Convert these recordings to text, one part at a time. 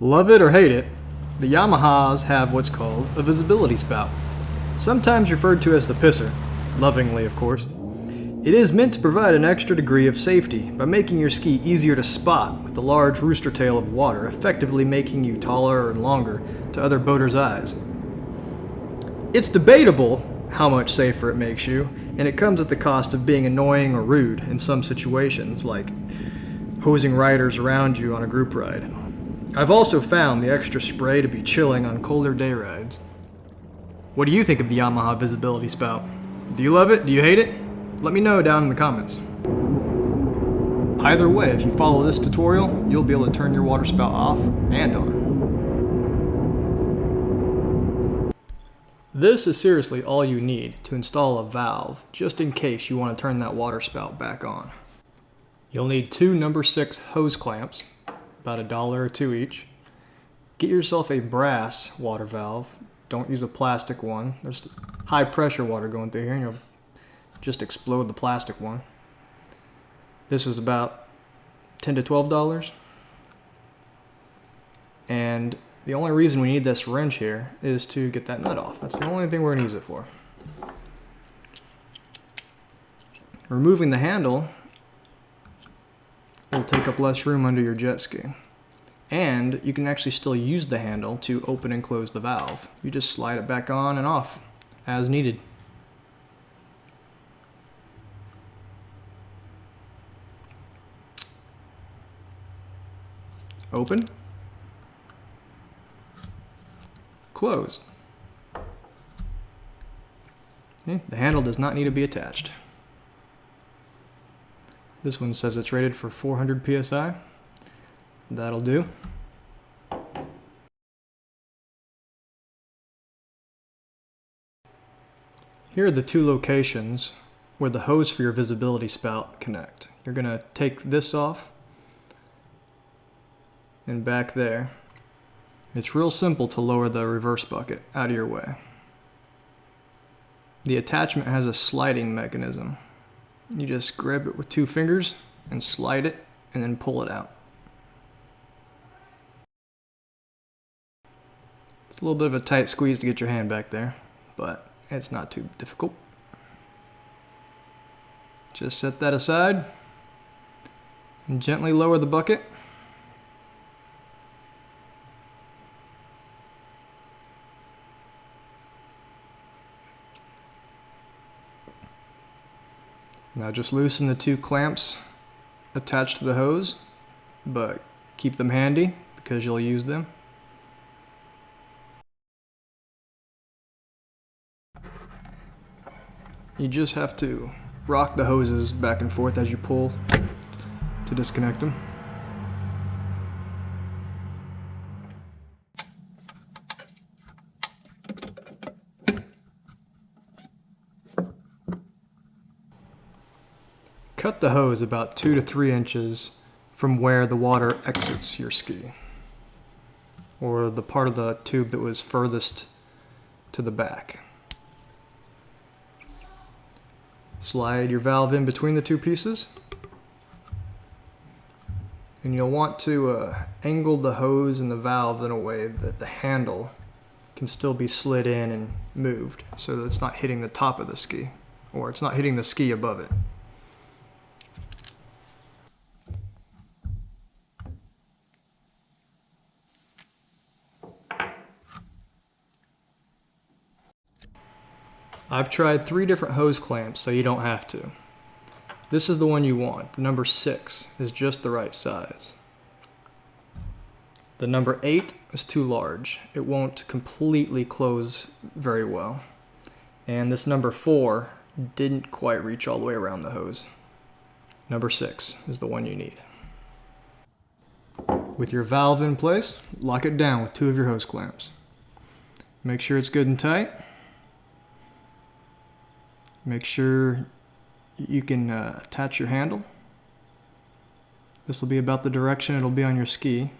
Love it or hate it, the Yamahas have what's called a visibility spout, sometimes referred to as the pisser, lovingly of course. It is meant to provide an extra degree of safety by making your ski easier to spot with the large rooster tail of water, effectively making you taller and longer to other boaters' eyes. It's debatable how much safer it makes you, and it comes at the cost of being annoying or rude in some situations, like hosing riders around you on a group ride. I've also found the extra spray to be chilling on colder day rides. What do you think of the Yamaha visibility spout? Do you love it? Do you hate it? Let me know down in the comments. Either way, if you follow this tutorial, you'll be able to turn your water spout off and on. This is seriously all you need to install a valve, just in case you want to turn that water spout back on. You'll need two number 6 hose clamps, about $1 or $2 each. Get yourself a brass water valve. Don't use a plastic one. There's high pressure water going through here and you'll just explode the plastic one. This was about $10 to $12. And the only reason we need this wrench here is to get that nut off. That's the only thing we're going to use it for. Removing the handle will take up less room under your jet ski. And you can actually still use the handle to open and close the valve. You just slide it back on and off as needed. Open. Closed. Okay, the handle does not need to be attached. This one says it's rated for 400 psi. That'll do. Here are the two locations where the hose for your visibility spout connect. You're going to take this off and back there. It's real simple to lower the reverse bucket out of your way. The attachment has a sliding mechanism. You just grab it with 2 fingers and slide it and then pull it out. It's a little bit of a tight squeeze to get your hand back there, but it's not too difficult. Just set that aside and gently lower the bucket. Now just loosen the 2 clamps attached to the hose, but keep them handy because you'll use them. You just have to rock the hoses back and forth as you pull to disconnect them. Cut the hose about 2 to 3 inches from where the water exits your ski, or the part of the tube that was furthest to the back. Slide your valve in between the 2 pieces, and you'll want to angle the hose and the valve in a way that the handle can still be slid in and moved so that it's not hitting the top of the ski, or it's not hitting the ski above it. I've tried 3 different hose clamps, so you don't have to. This is the one you want. The number 6 is just the right size. The number 8 is too large. It won't completely close very well. And this number 4 didn't quite reach all the way around the hose. Number 6 is the one you need. With your valve in place, lock it down with 2 of your hose clamps. Make sure it's good and tight. Make sure you can attach your handle. This will be about the direction it'll be on your ski.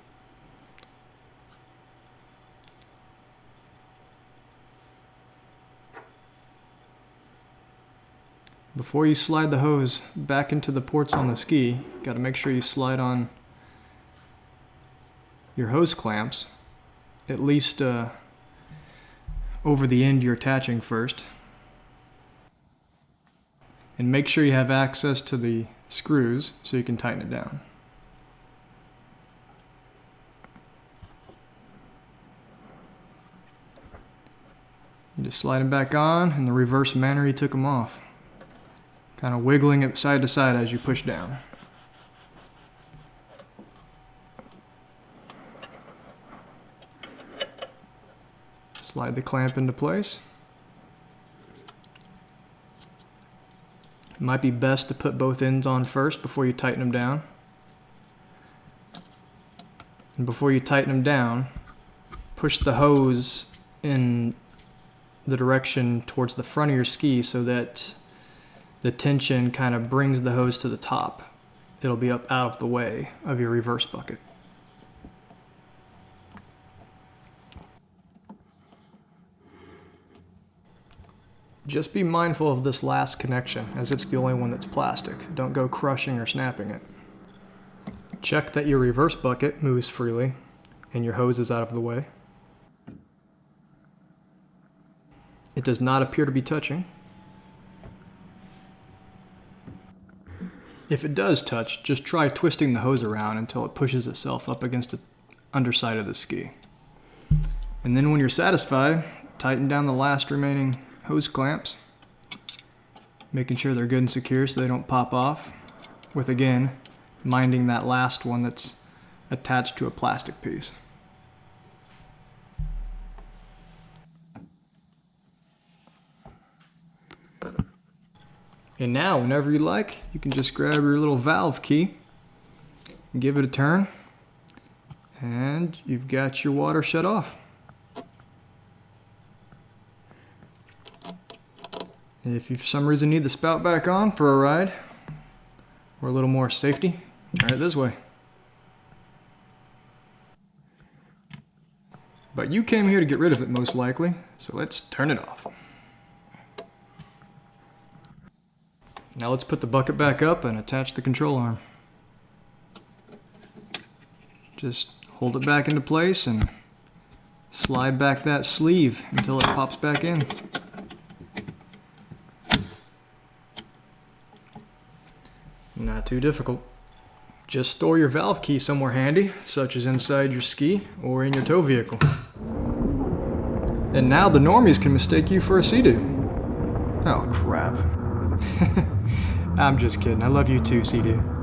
Before you slide the hose back into the ports on the ski, you got to make sure you slide on your hose clamps, at least over the end you're attaching first. And make sure you have access to the screws so you can tighten it down. You just slide them back on in the reverse manner you took them off. Kind of wiggling it side to side as you push down. Slide the clamp into place. It might be best to put both ends on first before you tighten them down. And before you tighten them down, push the hose in the direction towards the front of your ski so that the tension kind of brings the hose to the top. It'll be up out of the way of your reverse bucket. Just be mindful of this last connection, as it's the only one that's plastic. Don't go crushing or snapping it. Check that your reverse bucket moves freely and your hose is out of the way. It does not appear to be touching. If it does touch, just try twisting the hose around until it pushes itself up against the underside of the ski. And then when you're satisfied, tighten down the last remaining hose clamps, making sure they're good and secure so they don't pop off, with again minding that last one that's attached to a plastic piece. And now whenever you like, you can just grab your little valve key and give it a turn, and you've got your water shut off. And if you for some reason need the spout back on for a ride, or a little more safety, turn it this way. But you came here to get rid of it most likely, so let's turn it off. Now let's put the bucket back up and attach the control arm. Just hold it back into place and slide back that sleeve until it pops back in. Not too difficult. Just store your valve key somewhere handy, such as inside your ski or in your tow vehicle. And now the normies can mistake you for a Sea-Doo. Oh crap. I'm just kidding. I love you too, Sea-Doo.